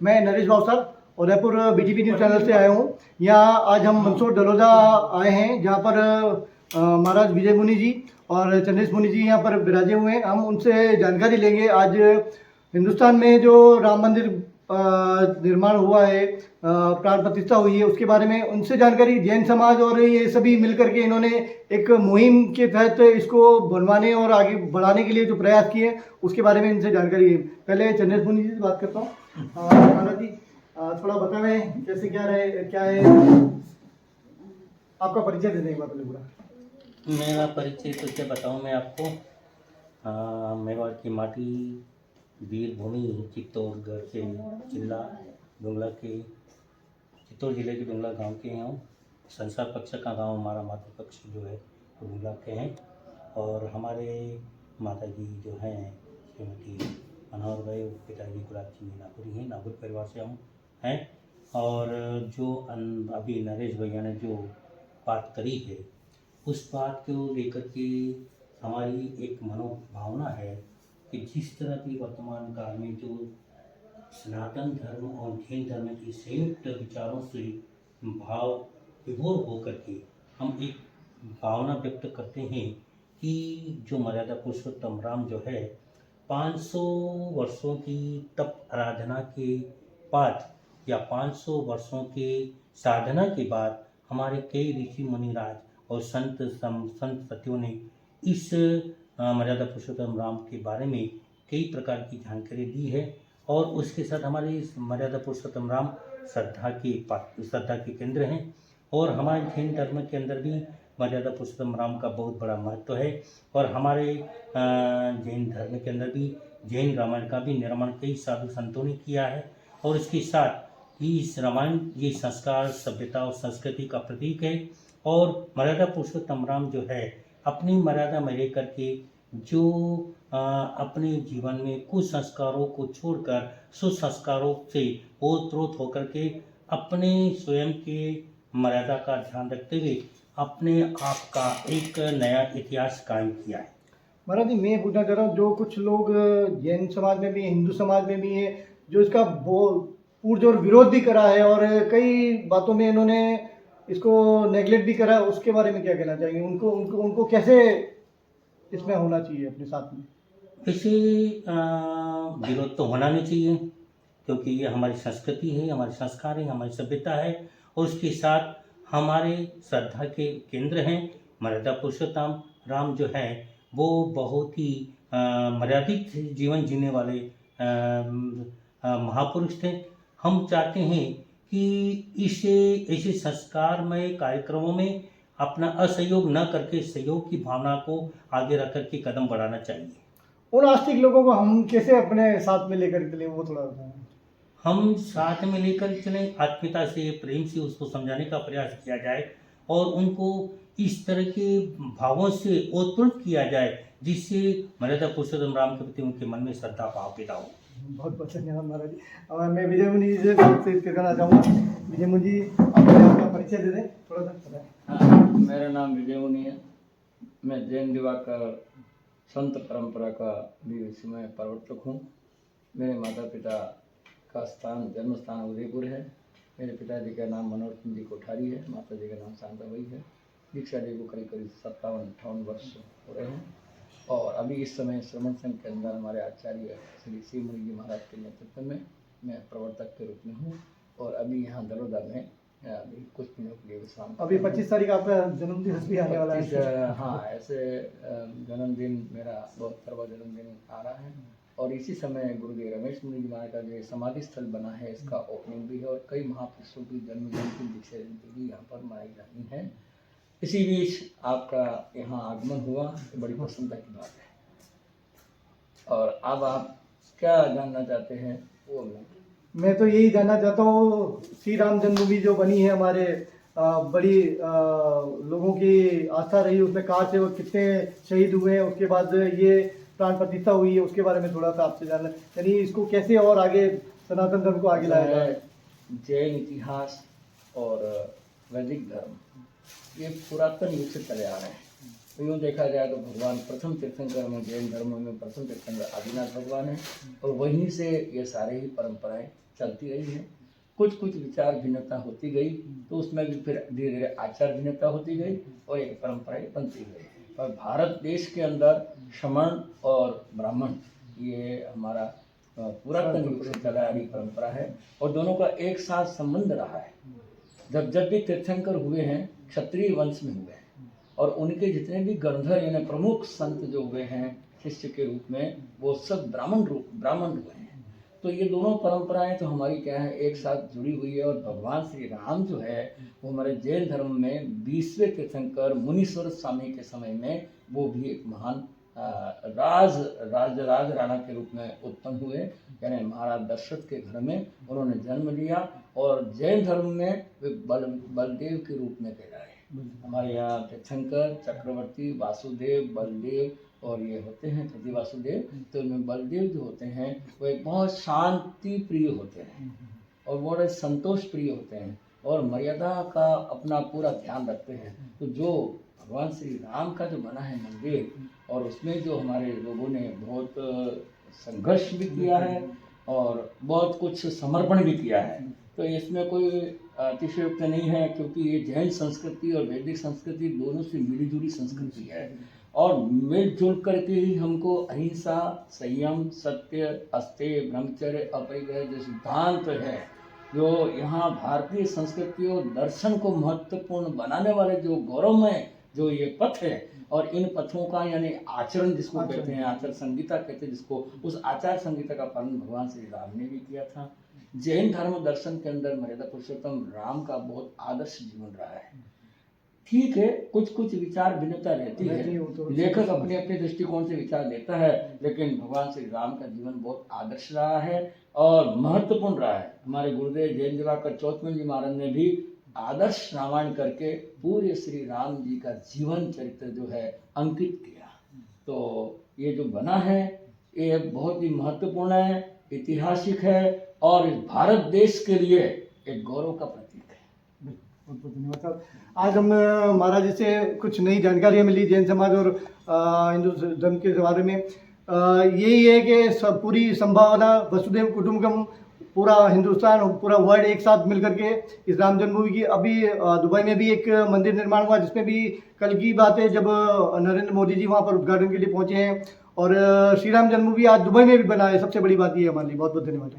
मैं Naresh Bhavsar Udaipur BTP news channel से आया हूँ। यहाँ आज हम मंदसौर डलोजा आए हैं, जहाँ पर महाराज विजय मुनि जी और चंद्रेश मुनि जी यहाँ पर विराजे हुए हैं। हम उनसे जानकारी लेंगे। आज हिंदुस्तान में जो राम मंदिर निर्माण हुआ है, प्राण प्रतिष्ठा हुई है, उसके बारे में उनसे जानकारी। जैन समाज और ये सभी मिलकर के इन्होंने एक मुहिम के तहत इसको बनवाने और आगे बढ़ाने के लिए जो प्रयास किए, उसके बारे में इनसे जानकारी है। पहले चंद्रेश मुनि जी से बात करता हूँ। महाराज जी, थोड़ा बताएं कैसे क्या है, आपका परिचय दे देंगे पहले पूरा। मेरा परिचय तो क्या बताऊँ मैं आपको। मेवाड़ की माटी, वीरभूमि, चित्तौड़गढ़ के जिला डुंगला के, चित्तौड़ जिले के डुंगला गांव के हैं हम। संसार पक्ष का गांव हमारा मातृपक्ष जो है वो डुंगला के हैं। और हमारे माता जी जो हैं श्रीमती मनोहर भाई, पिताजी गुलाब जी नागौरी हैं, नागौर परिवार से हम हैं। और जो अभी नरेश भैया ने जो बात करी है, उस बात को लेकर के हमारी एक मनोभावना है कि जिस तरह की वर्तमान काल में जो सनातन धर्म और जैन धर्म की संयुक्त विचारों से भाव विभोर होकर के हम एक भावना व्यक्त करते हैं कि जो मर्यादा पुरुषोत्तम राम जो है 500 वर्षों की तप आराधना के बाद या 500 वर्षों के साधना के बाद हमारे कई ऋषि मुनिराज और संत सतियों ने इस मर्यादा पुरुषोत्तम राम के बारे में कई प्रकार की जानकारी दी है। और उसके साथ हमारे इस मर्यादा पुरुषोत्तम राम श्रद्धा के केंद्र हैं। और हमारे जैन धर्म के अंदर भी मर्यादा पुरुषोत्तम राम का बहुत बड़ा महत्व है। और हमारे जैन धर्म के अंदर भी जैन रामायण का भी निर्माण कई साधु संतों ने किया है। और इसके साथ इस रामायण ये संस्कार, सभ्यता और संस्कृति का प्रतीक है। और मर्यादा पुरुषोत्तम राम जो है अपनी मर्यादा में रह करके जो अपने जीवन में कुछ संस्कारों को छोड़कर सुसंस्कारों से ओतप्रोत होकर के अपने स्वयं के मर्यादा का ध्यान रखते हुए अपने आप का एक नया इतिहास कायम किया है। महाराज जी, मैं पूछना चाह रहा हूँ, जो कुछ लोग जैन समाज में भी, हिंदू समाज में भी है, जो इसका पुरजोर विरोध भी करा है और कई बातों में इन्होंने इसको नेगलेक्ट भी करा, उसके बारे में क्या कहना चाहेंगे? उनको उनको उनको कैसे इसमें होना चाहिए अपने साथ में? वैसे विरोध तो होना नहीं चाहिए, क्योंकि ये हमारी संस्कृति है, हमारे संस्कार है, हमारी सभ्यता है। और उसके साथ हमारे श्रद्धा के केंद्र हैं। मर्यादा पुरुषोत्तम राम जो है वो बहुत ही मर्यादित जीवन जीने वाले महापुरुष थे। हम चाहते हैं कि ऐसे संस्कारमय कार्यक्रमों में अपना असहयोग न करके सहयोग की भावना को आगे रख करके कदम बढ़ाना चाहिए। उन आस्तिक लोगों को हम कैसे अपने साथ में लेकर चले, वो थोड़ा बताएं। हम साथ में लेकर चलें, आत्मीयता से, प्रेम से उसको समझाने का प्रयास किया जाए और उनको इस तरह के भावों से ओतप्रोत किया जाए जिससे मर्यादा पुरुषोत्तम राम के प्रति उनके मन में श्रद्धा भाव पैदा हो। बहुत बहुत धन्यवाद महाराज जी। और मैं विजय मुनि जी से कहना चाहूँगा। विजय मुनि जी, आपका परिचय दे दें थोड़ा सा। हाँ, मेरा नाम विजय मुनि है। मैं जैन दिवाकर संत परंपरा का भी इसमें प्रवर्तक हूँ। मेरे माता पिता का जन्म स्थान उदयपुर है। मेरे पिताजी का नाम मनोहर सिंह जी कोठारी है, माता जी का नाम शांताबाई है। दीक्षा जी को करीब 57-58 वर्ष हो रहे हैं। और अभी इस समय श्रमण संघ के अंदर हमारे आचार्य श्री शिव मुनि जी महाराज के नेतृत्व में मैं प्रवर्तक के रूप में हूँ। और अभी यहाँ दलोदा में अभी कुछ दिनों के लिए विश्राम। अभी 25 तारीख आपका जन्मदिन भी आने वाला है। हाँ, ऐसे जन्मदिन मेरा 72वां जन्मदिन आ रहा है। और इसी समय गुरुदेव रमेश मुनि जी महाराज का जो समाधि स्थल बना है, इसका ओपनिंग भी है। और कई महापुरुषों की जन्म जयंती, दीक्षा जयंती भी यहाँ पर मनाई जानी है। इसी बीच आपका यहाँ आगमन हुआ तो बड़ी प्रसन्नता की बात है। और अब आप क्या जानना चाहते हैं वो? मैं तो यही जानना चाहता हूँ, श्री राम जन्मभूमि जो बनी है हमारे, बड़ी लोगों की आस्था रही, उसमें कहाँ से वो कितने शहीद हुए हैं, उसके बाद ये प्राण प्रतिष्ठा हुई है, उसके बारे में थोड़ा सा आपसे जानना, यानी इसको कैसे और आगे सनातन धर्म को आगे लाया जाए। जैन इतिहास और वैदिक धर्म ये पुरातन युग से चले आ रहे हैं। यूँ देखा जाए तो भगवान प्रथम तीर्थंकर में, जैन धर्म में प्रथम तीर्थंकर आदिनाथ भगवान है, और वहीं से ये सारे ही परंपराएं चलती रही हैं। कुछ कुछ विचार भिन्नता होती गई, तो उसमें भी फिर धीरे धीरे आचार भिन्नता होती गई और एक परंपराएं बनती गई। और भारत देश के अंदर श्रमण और ब्राह्मण ये हमारा पुरातन युग से चला आ रही परंपरा है, और दोनों का एक साथ संबंध रहा है। जब भी तीर्थंकर हुए हैं क्षत्रिय वंश में हुए हैं, और उनके जितने भी गंधर्व यानी प्रमुख संत जो हुए हैं शिष्य के रूप में, वो सब ब्राह्मण हुए हैं। तो ये दोनों परंपराएं तो हमारी क्या है, एक साथ जुड़ी हुई है। और भगवान श्री राम जो है वो हमारे जैन धर्म में 20वें तीर्थंकर मुनीश्वर स्वामी के समय में वो भी एक महान राज राणा के रूप में उत्पन्न हुए, यानी महाराज दशरथ के घर में उन्होंने जन्म लिया, और जैन धर्म में वे बलदेव के रूप में कहलाए। हमारे यहाँ तीर्थंकर, चक्रवर्ती, वासुदेव, बलदेव और ये होते हैं प्रति वासुदेव। तो इनमें बलदेव जो होते हैं वो एक बहुत शांति प्रिय होते हैं और बहुत संतोष प्रिय होते हैं और मर्यादा का अपना पूरा ध्यान रखते हैं। तो जो भगवान श्री राम का जो बना है मंदिर, और उसमें जो हमारे लोगों ने बहुत संघर्ष भी किया है और बहुत कुछ समर्पण भी किया है, तो इसमें कोई अतिशयोक्त नहीं है, क्योंकि ये जैन संस्कृति और वैदिक संस्कृति दोनों से मिली जुली संस्कृति है। और मिलजुल करके ही हमको अहिंसा, संयम, सत्य, अस्तेय, ब्रह्मचर्य, अपरिग्रह जो सिद्धांत है, जो यहाँ भारतीय संस्कृति और दर्शन को महत्वपूर्ण बनाने वाले जो गौरवमय जो ये पथ है, और इन पथों का यानी आचरण जिसको कहते हैं, आचार संहिता कहते हैं जिसको, उस आचार संहिता का पालन भगवान श्री राम ने भी किया था। जैन धर्म दर्शन के अंदर मर्यादा पुरुषोत्तम राम का बहुत आदर्श जीवन रहा है। ठीक है, कुछ कुछ विचार भिन्नता रहती है, लेखक अपने अपने दृष्टिकोण से विचार देता है, लेकिन भगवान श्री राम का जीवन बहुत आदर्श रहा है और महत्वपूर्ण रहा है। हमारे गुरुदेव जैन दिवाकर चौथमल जी महाराज ने भी आदर्श रामायण करके पूरे श्री राम जी का जीवन चरित्र जो है अंकित किया। तो ये जो बना है ये बहुत ही महत्वपूर्ण है, ऐतिहासिक है और इस भारत देश के लिए एक गौरव का प्रतीक है। बहुत बहुत धन्यवाद साहब। आज हम महाराज जी से कुछ नई जानकारियाँ मिली जैन समाज और हिंदू धर्म के बारे में। यही है कि पूरी संभावना वसुधैव कुटुंबकम, पूरा हिंदुस्तान और पूरा वर्ल्ड एक साथ मिलकर के इस राम जन्मभूमि की, अभी दुबई में भी एक मंदिर निर्माण हुआ, जिसमें भी कल की बात है जब नरेंद्र मोदी जी वहाँ पर उद्घाटन के लिए पहुँचे हैं, और श्री राम जन्मभूमि आज दुबई में भी बना है। सबसे बड़ी बात ये है हमारे लिए। बहुत बहुत धन्यवाद।